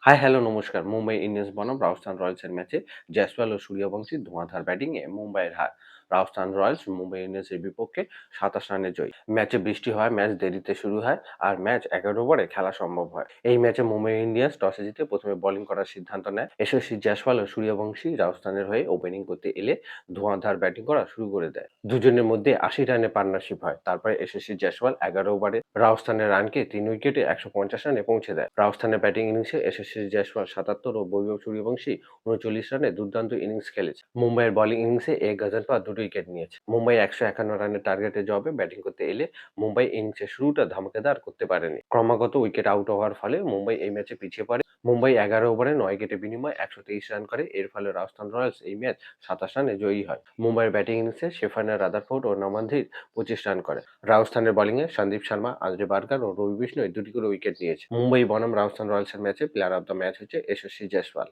High, hello, নমস্কার। Mumbai Indians বনাম রাজস্থান রয়্যালসের ম্যাচে জয়সওয়াল ও সূর্যবংশীর ধোঁয়াধার ব্যাটিংয়ে মুম্বাইয়ের হার। রাজস্থান রয়্যালস মুম্বাই ইন্ডিয়ান্সের বিপক্ষে ২৭ রানে জয়ী। ম্যাচে বৃষ্টি হয়, ম্যাচ দেরিতে শুরু হয় আর ম্যাচ ১১ ওভারে খেলা সম্ভব হয়। এই ম্যাচে মুম্বাই ইন্ডিয়ান্স টসে জিতে প্রথমে বোলিং করার সিদ্ধান্ত নেয়। যশস্বী জয়সওয়াল ও সূর্যবংশী রাজস্থানের হয়ে ওপেনিং করতে এলে ধোঁয়াধার ব্যাটিং করা শুরু করে দেয়। দুজনের মধ্যে ৮০ রানে পার্টনারশিপ হয়। তারপরে যশস্বী জয়সওয়াল ১১ ওভারে রাজস্থানের রানকে ৩ উইকেটে ১৫০ রানে পৌঁছে দেয়। রাজস্থানের ব্যাটিং ইনিংসে যশস্বী জয়সওয়াল ৭৭ ও বৈভব সূর্যবংশী ৩৯ রানে দুর্দান্ত ইনিংস খেলেছে। মুম্বাইয়ের বোলিং ইনিংসে গজনফা ২ উইকেট নিয়েছে। মুম্বাই ১৫১ রানের টার্গেটের জবাবে ব্যাটিং করতে এলে মুম্বাই ইনিংসের শুরুটা ধামাকেদার করতে পারেনি। ক্রমাগত উইকেট আউট হওয়ার ফলে মুম্বাই এই ম্যাচে পিছিয়ে পড়ে। মুম্বাই ১১ ওভারে ৯ উইকেটের বিনিময়ে ১২৩ রান করে। এর ফলে রাজস্থান রয়্যালস এই ম্যাচ ২৭ রানে জয়ী হয়। মুম্বাইয়ের ব্যাটিং ইনিংসে শেফালি রাদারফোর্ড ও নমনদীপ ২৫ রান করে। রাজস্থানের বোলিংয়ে সন্দীপ শর্মা, আন্দ্রে বার্গার ও রবি বিষ্ণয় দুটি করে উইকেট নিয়েছে। মুম্বাই বনাম রাজস্থান রয়্যালসের ম্যাচে প্লেয়ার অব দ্য ম্যাচ হচ্ছে যশস্বী জয়সওয়াল।